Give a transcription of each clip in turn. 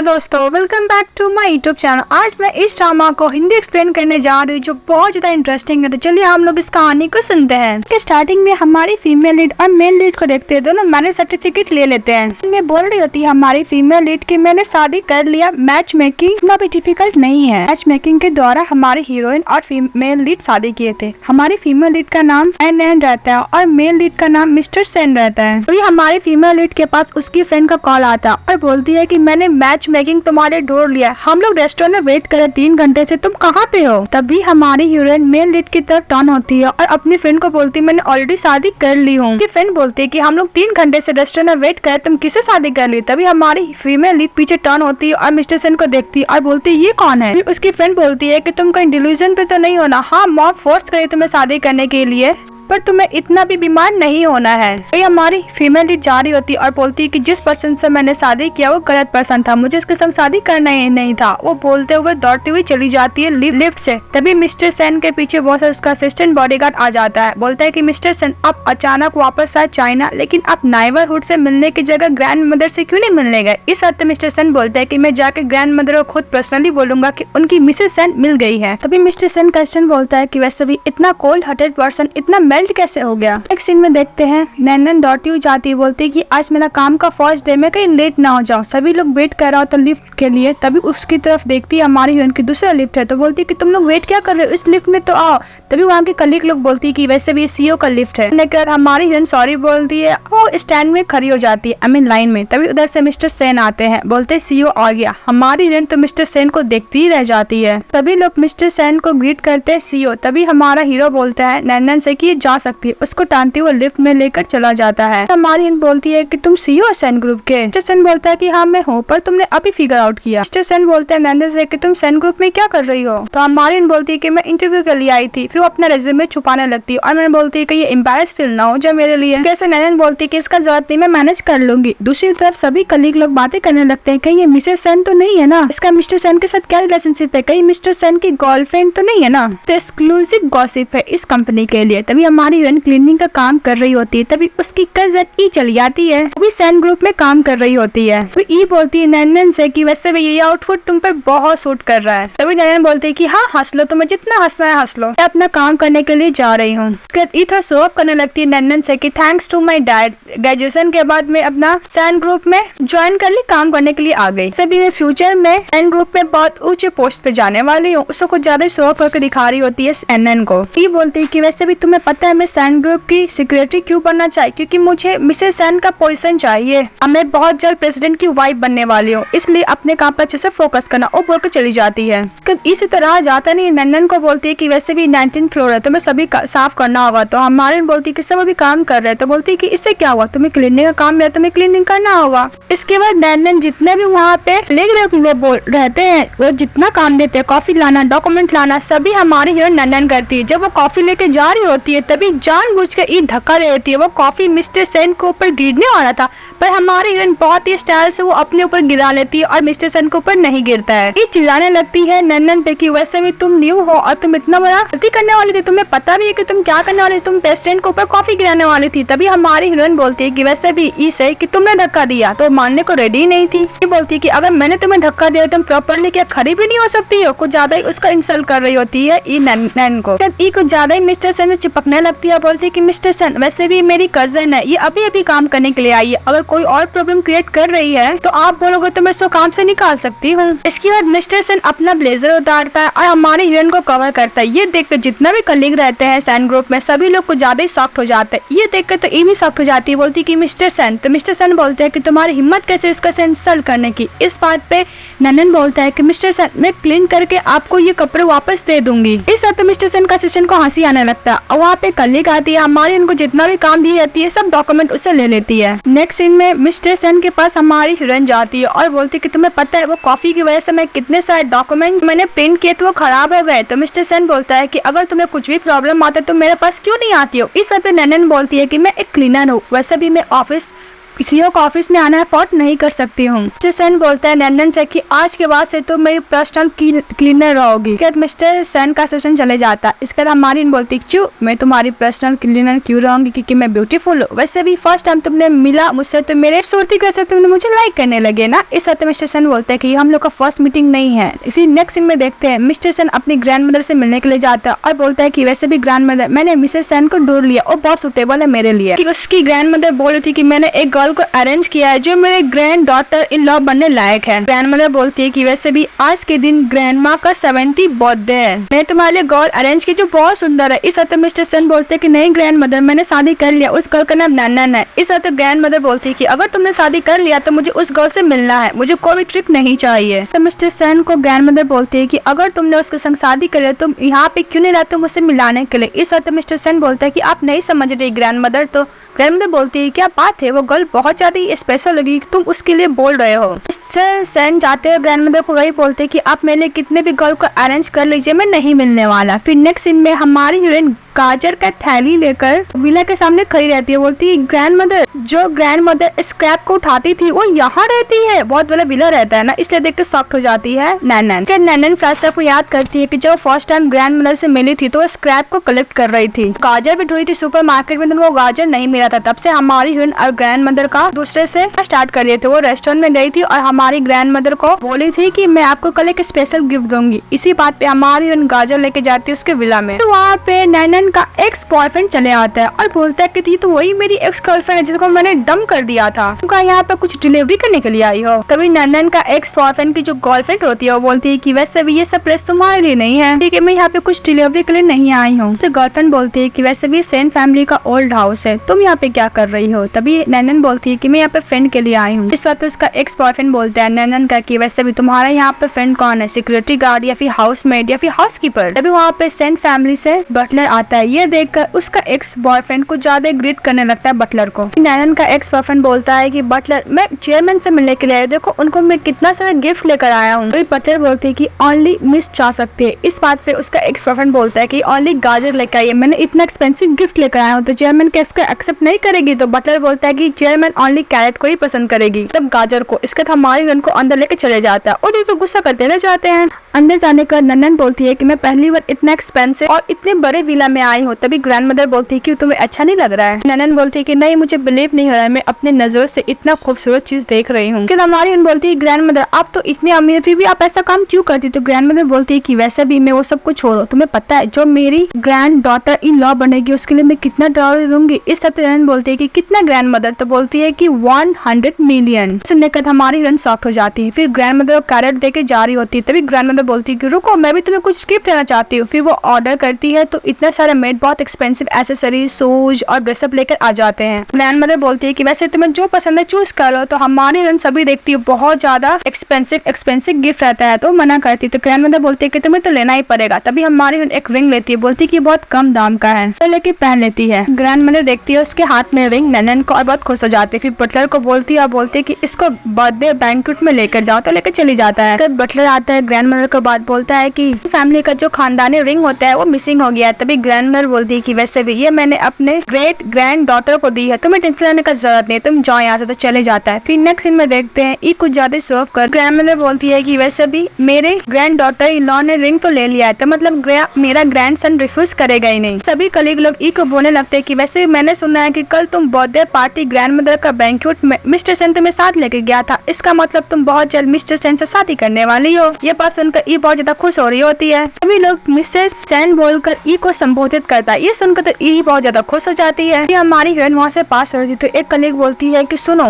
दोस्तों, welcome back to my YouTube channel. आज मैं इस ड्रामा को हिंदी एक्सप्लेन करने जा रही हूँ जो बहुत ज्यादा इंटरेस्टिंग है। तो चलिए हम लोग इस कहानी को सुनते हैं। स्टार्टिंग में हमारी फीमेल लीड और मेल लीड को देखते हैं, दोनों मैरिज सर्टिफिकेट ले लेते हैं। मैं बोल रही होती है हमारी फीमेल लीड की मैंने शादी कर लिया, मैच मेकिंग इतना भी डिफिकल्ट नहीं है। मैच मेकिंग के द्वारा हमारी हीरोइन और फीमेल लीड शादी किए थे। हमारी फीमेल लीड का नाम एन रहता है और मेल लीड का नाम मिस्टर सेन रहता है। तो हमारी फीमेल लीड के पास उसकी फ्रेंड का कॉल आता और बोलती है कि मैंने मैच मेकिंग तुम्हारे ढूंढ लिया, हम लोग रेस्टोरेंट में वेट करे 3 घंटे से, तुम कहाँ पे हो। तभी हमारी हीरोइन मेल लीड की तरफ टर्न होती है और अपनी फ्रेंड को बोलती है मैंने ऑलरेडी शादी कर ली हूँ। फ्रेंड बोलती है कि हम लोग 3 घंटे से रेस्टोरेंट में वेट करे, तुम किसे शादी कर ली। तभी हमारी फीमेल लीड पीछे टर्न होती है और मिस्टर सेन को देखती है और बोलती है ये कौन है। उसकी फ्रेंड बोलती है कि तुम कहीं डिल्यूजन पे तो नहीं हो ना। हाँ, मॉम फोर्स करे तुम्हें शादी करने के लिए, पर तुम्हें इतना भी बीमार नहीं होना है। तो हमारी फीमेल लीड जा रही होती है और बोलती है कि जिस पर्सन से मैंने शादी किया वो गलत पर्सन था, मुझे उसके संग शादी करना ही नहीं था। वो बोलते हुए दौड़ती हुई चली जाती है लिफ्ट से। तभी मिस्टर सेन के पीछे बहुत सारा उसका असिस्टेंट बॉडीगार्ड आ जाता है। बोलता है कि मिस्टर सेन आप अचानक वापस आए चाइना, लेकिन आप नाइबरहुड से मिलने की जगह ग्रैंड मदर से क्यों नहीं मिलने गए। इस हद मिस्टर सेन बोलता है कि मैं जाके ग्रैंड मदर को खुद पर्सनली बोलूंगा कि उनकी मिसेस सेन मिल गई है। तभी मिस्टर सेन क्वेश्चन बोलता है कि वैसे भी इतना कोल्ड हार्टेड पर्सन इतना मेल्ट कैसे हो गया। एक सीन में देखते हैं नैनन दौड़ती हुई जाती है, बोलती है कि आज मेरा काम का फर्स्ट डे, मैं कहीं लेट ना हो जाऊं। सभी लोग वेट कर रहा होता लिफ्ट के लिए। तभी उसकी तरफ देखती है हमारी हीरोइन की दूसरा लिफ्ट है, तो बोलती है कि तुम लोग वेट क्या कर रहे हो, इस लिफ्ट में तो आओ। तभी वहाँ के कलीग लोग बोलती है कि वैसे भी ये सीईओ का लिफ्ट है। लेकर हमारी हीरोइन सॉरी बोलती है, वो स्टैंड में खड़ी हो जाती है, आई मीन लाइन में। तभी उधर से मिस्टर सेन आते हैं, बोलते सीईओ आ गया। हमारी हीरोइन तो मिस्टर सेन को देखती ही रह जाती है। तभी लोग मिस्टर सेन को ग्रीट करते हैं सीईओ। तभी हमारा हीरो बोलता है नैनन से कि ये जा सकती है, उसको टानते हुए लिफ्ट में लेकर चला जाता है। हमारी हीरोइन बोलती है कि तुम सीईओ सेन ग्रुप के। मिस्टर सेन बोलता है कि हाँ मैं हूँ, पर तुमने अभी फिगर आउट किया। मिस्टर सेन बोलते हैं नैनन से कि तुम सेन ग्रुप में क्या कर रही हो। तो हमारी हीरोइन बोलती है कि मैं इंटरव्यू के लिए आई थी। फिर वो अपना रेज्यूमे छुपाने लगती है और मैंने बोलती है कि ये एम्बैरेस फील ना हो जो मेरे लिए। कैसे नैनन बोलती है कि इसका जरूरत नहीं, मैं मैनेज कर लूंगी। दूसरी तरफ सभी कलीग लोग बातें करने लगते हैं, कहीं ये मिसेस सेन तो नहीं है ना, इसका मिस्टर सेन के साथ क्या रिलेशनशिप है, कहीं मिस्टर सेन की गर्लफ्रेंड तो नहीं है ना। तो एक्सक्लूसिव गॉसिप है इस कंपनी के लिए। तभी हमारी हीरोइन क्लीनिंग का काम कर रही होती है। तभी उसकी कजन ई चली आती है, वो भी सेन ग्रुप में काम कर रही होती है। तो ई बोलती है नैनन से कि वैसे भी ये आउटफिट तुम पर बहुत सूट कर रहा है। तभी नैनन बोलती है कि हाँ हंस लो, तुम्हें जितना हंसना है हंस लो, मैं अपना काम करने के लिए जा रही हूँ। ई थोड़ा शो ऑफ करने लगती है नैनन से कि thanks to my dad, graduation के बाद मैं अपना सेन ग्रुप में ज्वाइन कर ली, काम करने के लिए आ गई। सभी मैं फ्यूचर में सेन ग्रुप में बहुत ऊंचे पोस्ट पे जाने वाली हूँ। उसको कुछ ज्यादा शो ऑफ करके दिखा रही होती है एनएन को। ई बोलती है कि वैसे भी तुम्हें पता है मैं सेन ग्रुप की सेक्रेटरी क्यों बनना चाहिए, क्योंकि मुझे मिसेस सेन का पोजीशन चाहिए। मैं बहुत जल्द प्रेसिडेंट की वाइफ बनने वाली हूँ, इसलिए अपने काम पर अच्छे से फोकस करना। वो बोलकर चली जाती है। इसी तरह जाता नहीं नन्नन को बोलती है कि वैसे भी 19th फ्लोर है, तुम्हें सभी साफ करना होगा। तो हमारे बोलती है कि सब अभी काम कर रहे हैं। तो बोलती है कि इससे क्या हुआ, तुम्हें क्लीनिंग का काम है, तुम्हें क्लीनिंग करना होगा। इसके बाद नन्नन जितने भी वहाँ पे रहते हैं वो जितना काम देते हैं, कॉफी लाना, डॉक्यूमेंट लाना, सभी हमारी हीरोइन नन्नन करती है। जब वो कॉफी लेके जा रही होती है तभी जानबूझकर ई धक्का दे देती है। वो कॉफी मिस्टर सेन के ऊपर गिरने वाला था, पर हमारी हीरोइन बहुत ही स्टाइल से वो अपने ऊपर गिरा लेती है और मिस्टर सेन के ऊपर नहीं गिरता है। ये चिल्लाने लगती है नन्नन पे कि वैसे भी तुम न्यू हो और तुम इतना बड़ा गलती करने वाली थी, तुम्हें पता भी है कि तुम क्या करने वाली थी, तुम प्रेसिडेंट के ऊपर कॉफी गिराने वाली थी। तभी हमारी हीरोइन बोलती है कि वैसे भी इसे कि तुमने धक्का दिया, तो मानने को रेडी नहीं थी। ये बोलती है कि अगर मैंने तुम्हें धक्का दिया तुम प्रॉपरली क्या खड़ी भी नहीं हो सकती हो। कुछ ज्यादा ही उसका इंसल्ट कर रही होती है ई नैन को। ई कुछ ज्यादा ही मिस्टर सेन से चिपकने लगती है, बोलती है कि मिस्टर सेन वैसे भी मेरी कजन है, ये अभी अभी काम करने के लिए आई है, अगर कोई और प्रॉब्लम क्रिएट कर रही है तो आप बोलोगे तो मैं इसको काम से निकाल सकती हूँ। इसके बाद मिस्टर सेन अपना ब्लेजर उतारता है और हमारी हीरोइन को कवर करता है। ये देखकर जितना भी कलीग रहते हैं सेन ग्रुप में सभी लोग कुछ ज्यादा ही सॉफ्ट हो जाते हैं। ये देखकर तो ये भी सॉफ्ट हो जाती है, बोलती है कि मिस्टर सेन। तो मिस्टर सेन बोलते हैं कि तुम्हारी हिम्मत कैसे इसका से इंसल्ट करने की। इस बात पे नन्नन बोलता है कि मिस्टर सेन मैं क्लीन करके आपको ये कपड़े वापस दे दूंगी। इस वक्त मिस्टर सेन का असिस्टेंट को हंसी आने लगता है और वहाँ पे कलीग आती है, हमारी उनको जितना भी काम दी जाती है सब डॉक्यूमेंट उससे ले लेती है। नेक्स्ट सीन में मिस्टर सेन के पास हमारी हीरोइन जाती है और बोलती है कि तुम्हें पता है वो कॉफी की वजह से मैं कितने सारे डॉक्यूमेंट मैंने प्रिंट किए तो वो खराब हो गए। तो मिस्टर सेन बोलता है कि अगर तुम्हें कुछ भी प्रॉब्लम आता है तो मेरे पास क्यों नहीं आती हो। इस वक्त नैनन बोलती है कि मैं एक क्लीनर हूँ, वैसे भी मैं ऑफिस सीईओ को ऑफिस में आना अफोर्ड नहीं कर सकती हूँ। मिस्टर सेन बोलता है नैनन से कि आज के बाद से तुम मेरी पर्सनल क्लीनर रहोगी। मिस्टर सेन का सेशन चले जाता। इसके बाद हमारी बोलती क्यों मैं तुम्हारी पर्सनल क्लीनर क्यों रहूंगी, क्योंकि मैं ब्यूटीफुल हूँ। वैसे भी फर्स्ट टाइम तुमने मिला मुझसे तो मेरे खूबसूरती कैसे तुमने मुझे लाइक करने लगे ना। इस हद मिस्टर सेन बोलते हैं कि हम लोग का फर्स्ट मीटिंग नहीं है। इसी नेक्स्ट सीन में देखते हैं मिस्टर सेन अपनी ग्रैंड मदर से मिलने के लिए जाता है और बोलता है कि वैसे भी ग्रैंड मदर मैंने मिसेस सेन को ढूंढ लिया और बहुत सुटेबल है मेरे लिए। कि उसकी ग्रैंड मदर बोल रही थी कि मैंने एक गर्ल को अरेंज किया है जो मेरे ग्रैंड डॉटर इन लॉ बनने लायक है। ग्रैंड मदर बोलती है कि वैसे भी आज के दिन ग्रैंड माँ का 70 बर्थडे है, मैं तुम्हारे लिए गर्ल अरेंज की जो बहुत सुंदर है। इस हद मिस्टर सेन बोलते हैं कि नहीं ग्रैंड मदर मैंने शादी कर लिया, उस गर्ल का नाम नैनन है। इस हद ग्रैंड मदर बोलती है कि अगर तुमने शादी कर लिया तो मुझे उस गर्ल से मिलना है, मुझे कोई भी ट्रिप नहीं चाहिए। तो मिस्टर सेन को ग्रैंड मदर बोलती है कि अगर तुमने उसके संग शादी कर लिया तुम यहाँ पे क्यों नहीं रहते मुझसे मिलाने के लिए। इस हद मिस्टर सेन बोलता है कि आप नहीं समझ रही ग्रैंड मदर। तो ग्रैंड मदर बोलती है क्या बात है, वो गर्ल बहुत ज्यादा स्पेशल लगी, तुम उसके लिए बोल रहे हो। मिस्टर सेन जाते हुए ग्रैंड मदर को वही बोलते कि आप मेरे लिए कितने भी गर्ल को अरेंज कर लीजिए, मैं नहीं मिलने वाला। फिर नेक्स्ट सीन में हमारी हीरोइन गाजर का थैली लेकर विला के सामने खड़ी रहती है। बोलती है ग्रैंड मदर जो ग्रैंड मदर स्क्रैप को उठाती थी वो यहाँ रहती है, बहुत बड़ा विला रहता है ना, इसलिए देख के शॉक्ड हो जाती है नैनन। नैनन फ्लैशबैक को याद करती है कि जब फर्स्ट टाइम ग्रैंड मदर से मिली थी तो वो स्क्रैप को कलेक्ट कर रही थी। गाजर भी ढूंढी थी सुपर मार्केट में, वो गाजर नहीं मिला था। तब से हमारी हीरोइन और ग्रैंड मदर का दूसरे से स्टार्ट कर रहे थे। वो रेस्टोरेंट में गई थी और हमारी ग्रैंड मदर को बोली थी कि मैं आपको कल एक स्पेशल गिफ्ट दूंगी। इसी बात पे हमारी हीरोइन गाजर लेके जाती है उसके विला में। तो वहाँ पे नैनन का एक्स बॉयफ्रेंड चले आता है और बोलता है कि तो वही मेरी एक्स गर्लफ्रेंड है जिसको मैंने डम कर दिया था, तुम यहाँ पे कुछ डिलीवरी करने के लिए आई हो। तभी नैनन का एक्स बॉयफ्रेंड की जो गर्लफ्रेंड होती है वो बोलती है कि वैसे भी ये सब प्लेस तुम्हारे लिए नहीं है, ठीक है मैं यहाँ पे कुछ डिलीवरी के लिए नहीं आई हूँ। तो गर्लफ्रेंड बोलती है कि वैसे भी सेन फैमिली का ओल्ड हाउस है, तुम यहाँ पे क्या कर रही हो। तभी नैनन बोलती है कि मैं यहाँ पे फ्रेंड के लिए आई हूँ। इस बात पे उसका एक्स बॉयफ्रेंड बोलता है नैनन का कि वैसे भी तुम्हारा यहाँ पे फ्रेंड कौन है, सिक्योरिटी गार्ड या फिर हाउस मेड या फिर हाउसकीपर। तभी वहाँ पे सेन फैमिली से बटलर आता है। ये देखकर उसका एक्स बॉयफ्रेंड को ज्यादा ग्रीट करने लगता है बटलर को। नैनन का एक्स बॉयफ्रेंड बोलता है कि बटलर मैं चेयरमैन से मिलने के लिए आया, देखो उनको मैं कितना सारा गिफ्ट लेकर आया हूँ। तो बटलर बोलते है कि ओनली मिस जा सकते है। इस बात पे उसका एक्स बॉयफ्रेंड बोलता है कि ओनली गाजर लेकर आइए, मैंने इतना एक्सपेंसिव गिफ्ट लेकर आया हूँ। तो चेयरमैन क्या इसको एक्सेप्ट नहीं करेगी। तो बटलर बोलता है कि चेयरमैन ओनली कैरेट को ही पसंद करेगी, तब गाजर को। इसके बाद हमारी उनको अंदर लेके चले जाता है और तो गुस्सा करते रह जाते हैं। अंदर जाने का नैनन बोलती है कि मैं पहली बार इतना एक्सपेंसिव और इतने बड़े विला में आई हूँ। तभी ग्रैंड मदर बोलती है कि तुम्हें अच्छा नहीं लग रहा है। नैनन बोलती है कि नहीं मुझे बिलीव नहीं हो रहा है, मैं अपने नजरों से इतना खूबसूरत चीज देख रही हूँ। हमारी बोलती है ग्रैंड मदर आप तो इतने अमीर फिर भी आप ऐसा काम क्यों करती। तो ग्रैंड मदर बोलती है कि वैसे भी मैं वो सब कुछ छोड़ो, तुम्हें पता है जो मेरी ग्रैंड डॉटर इन लॉ बनेगी उसके लिए मैं कितना डॉलर दूंगी। इस सब नैनन बोलती है कि कितना ग्रैंड मदर। तो बोलती है कि 100 मिलियन। सुनने के बाद हमारी रन शॉक्ड हो जाती है। फिर ग्रैंड मदर कैरेट देके जा रही होती है। तभी ग्रैंड मदर बोलती है कि रुको मैं भी तुम्हें कुछ गिफ्ट देना चाहती हूँ। फिर वो ऑर्डर करती है तो इतना सारा मेड बहुत एक्सपेंसिव एसेसरीज शूज और ड्रेसअप लेकर आ जाते हैं। ग्रैंड मदर बोलती है कि वैसे तुम्हें जो पसंद है चूज कर लो। तो हमारी रन सभी देखती है बहुत ज्यादा एक्सपेंसिव गिफ्ट रहता है तो मना करती है। तो ग्रैंड मदर बोलती है कि तुम्हें तो लेना ही पड़ेगा। तभी हमारी रन एक रिंग लेती है, बोलती है कि बहुत कम दाम का है, तो लेके पहन लेती है। ग्रैंड मदर देखती है उसके हाथ में रिंग नैनन को और बहुत खुश हो जाती है। फिर बटलर को बोलती है और बोलती है कि इसको बर्थडे बैंक्वेट में लेकर जाओ, तो लेकर चली जाता है। तब बटलर आता है ग्रैंड मदर को बात बोलता है कि फैमिली का जो खानदानी रिंग होता है वो मिसिंग हो गया है। तभी ग्रैंड मदर बोलती है कि वैसे भी ये मैंने अपने ग्रेट ग्रैंड डॉटर को दी है, तुम्हें टेंशन लेने का जरूरत नहीं, तुम जाओ यहाँ से। तो चले जाता है। फिर नेक्स्ट सीन में देखते हैं ई कुछ ज्यादा सर्व कर ग्रैंड मदर बोलती है कि वैसे भी मेरे ग्रैंड डॉटर इन लॉ ने रिंग तो ले लिया है, तो मतलब मेरा ग्रैंड सन रिफ्यूज करेगा ही नहीं। सभी कलीग लोग ई को बोलने लगते हैं कि वैसे मैंने सुना है कि कल तुम बर्थडे पार्टी ग्रैंड मदर का बैंक्वेट में मिस्टर सेन तुम्हें साथ लेके गया था, इसका मतलब तुम बहुत जल्द मिस्टर सेन से शादी करने वाली हो। ये बात सुनकर ई बहुत ज्यादा खुश हो रही होती है। सभी लोग मिस्टर सेन बोलकर ई को संबोधित करता है। ये सुनकर तो ई बहुत ज्यादा खुश हो जाती है। हमारी हीरोइन वहाँ से पास हो रही थी तो एक कलीग बोलती है कि सुनो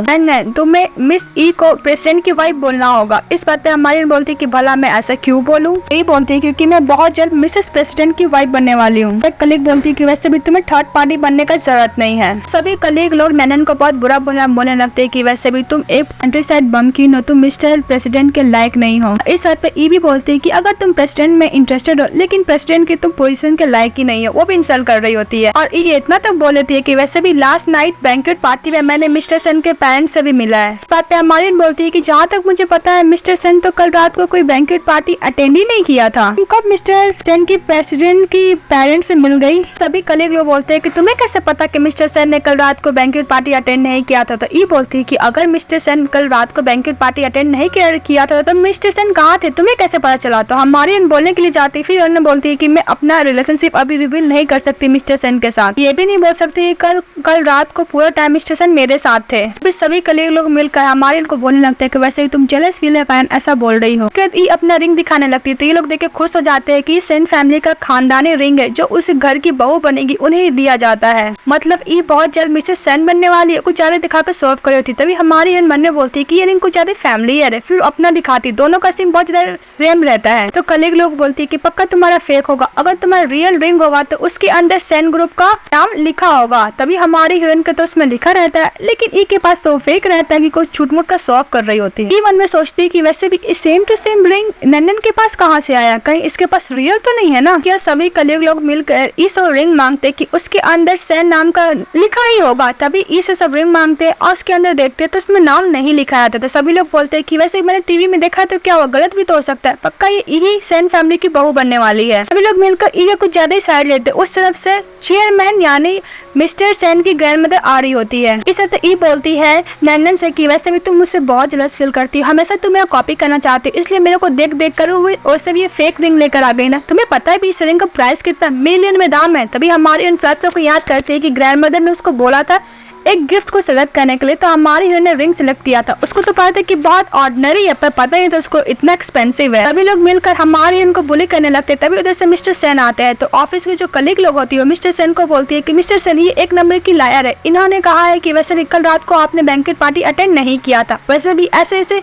तुम्हें मिस ई को प्रेसिडेंट की वाइफ बोलना होगा। इस बात पे हमारी बोलती है कि भला मैं ऐसा क्यों बोलूं। ये बोलती है क्योंकि मैं बहुत जल्द मिसेस प्रेसिडेंट की वाइफ बनने वाली हूँ। एक कलीग बोलती है कि वैसे भी तुम्हें थर्ड पार्टी बनने का जरूरत नहीं है। सभी कलीग लोग नैनन को बहुत बुरा बोलने लगते हैं कि वैसे भी तुम एक कंट्रीसाइड बमकीन हो, तुम मिस्टर प्रेसिडेंट के लायक नहीं हो। इस बात पे ई भी बोलती है कि अगर तुम प्रेसिडेंट में इंटरेस्टेड हो लेकिन प्रेसिडेंट की तुम पोजीशन के लायक ही नहीं हो, वो भी इंसल्ट कर रही होती है। और ये इतना तक बोल देती है कि वैसे भी लास्ट नाइट बैंक्वेट पार्टी में मैंने मिस्टर सेन के पेरेंट्स से भी मिला है। इस बात पे हमारी बोलती है कि जहाँ तक मुझे पता है मिस्टर सेन तो कल रात को कोई बैंक्वेट पार्टी अटेंड ही नहीं किया था। कब मिस्टर सेन की प्रेसिडेंट की पेरेंट्स से मिल गई। सभी कलीग लोग बोलते हैं कि तुम्हें कैसे पता कि मिस्टर सेन ने कल रात को बैंक्वेट पार्टी अटेंड नहीं किया था। तो ये बोलती है कि अगर मिस्टर सेन कल रात को बैंक्वेट पार्टी अटेंड नहीं किया था तो मिस्टर सेन कहाँ थे, तुम्हें कैसे पता चला। तो हमारी बोलने के लिए जाती, फिर उन्होंने बोलती है कि मैं अपना रिलेशनशिप अभी रिवील नहीं कर सकती मिस्टर सेन के साथ। ये भी नहीं बोल सकती कल रात को पूरा टाइम मिस्टर सेन मेरे साथ थे। फिर सभी कलीग लोग मिलकर हमारे इनको बोलने लगते हैं कि वैसे ही तुम जेलस फील है फैन ऐसा बोल रही हो। ये अपना रिंग दिखाने लगती है तो ये लोग देख के खुश हो जाते हैं कि सेन फैमिली का खानदानी रिंग है जो उस घर की बहू बनेगी उन्हें ही दिया जाता है। मतलब ये बहुत जल्द मिसेस सेन बनने वाली है। कुछ ज्यादा दिखाकर सॉल्व कर रही थी। तभी हमारी मन में बोलती है कि ये रिंग कुछ ज्यादा फैमिली है। फिर अपना दिखाती, दोनों का सिम बहुत ज्यादा सेम रहता है। तो कलीग लोग बोलती है कि पक्का तुम्हारा फेक होगा, अगर तुम्हारा रियल रिंग होगा तो उसके अंदर सेन ग्रुप का नाम लिखा होगा। तभी हमारी हीरोइन का तो उसमें लिखा रहता है, लेकिन ई के पास तो फेक रहता है कि कोई छूट-मूट का सॉल्व कर रही होती है। मन में सोचती है कि वैसे भी सेम टू सेम रिंग नंदन के पास कहाँ से आया, कहीं इसके पास रियल तो नहीं है ना। क्या सभी कलीग लोग मिलकर इस रिंग मांगते कि उसके अंदर सेन नाम का लिखा ही होगा। तभी इस सब रिंग मांगते और उसके अंदर देखते तो उसमें नाम नहीं लिखा आता। तो सभी लोग बोलते हैं कि वैसे मैंने टीवी में देखा तो क्या हुआ, गलत भी तो हो सकता है, पक्का ये यही सेन फैमिली की बहू बनने वाली है। सभी लोग मिलकर ये कुछ ज्यादा ही साइड लेते। उस तरफ से चेयरमैन यानी मिस्टर सेन की ग्रैंडमदर आ रही होती है। इस तरह ई बोलती है नंदन से कि वैसे भी तुम मुझसे बहुत जलस फील करती हो, हमेशा तुम मेरा कॉपी करना चाहती हो, इसलिए मेरे को देख देख कर और सब ये फेक रिंग लेकर आ गई ना। तुम्हें पता है भी इस रिंग का प्राइस कितना मिलियन में दाम है। तभी हमारी उन फ्लैट्स को याद करती है कि ग्रैंडमदर ने उसको बोला था एक गिफ्ट को सिलेक्ट करने के लिए, तो हमारी हीरोइन ने रिंग सिलेक्ट किया था। उसको तो पता था कि बहुत ऑर्डिनरी है पर पता नहीं था उसको इतना एक्सपेंसिव है। सभी लोग मिलकर हमारी हीरोइन को बुली करने लगते। तभी उधर से मिस्टर सेन आते हैं। तो ऑफिस के जो कलीग लोग होती है मिस्टर सेन को बोलती है कि मिस्टर सेन ये एक नंबर की लायर है, इन्होंने कहा है कि वैसे भी कल रात को आपने बैंक्वेट पार्टी अटेंड नहीं किया था। वैसे भी ऐसे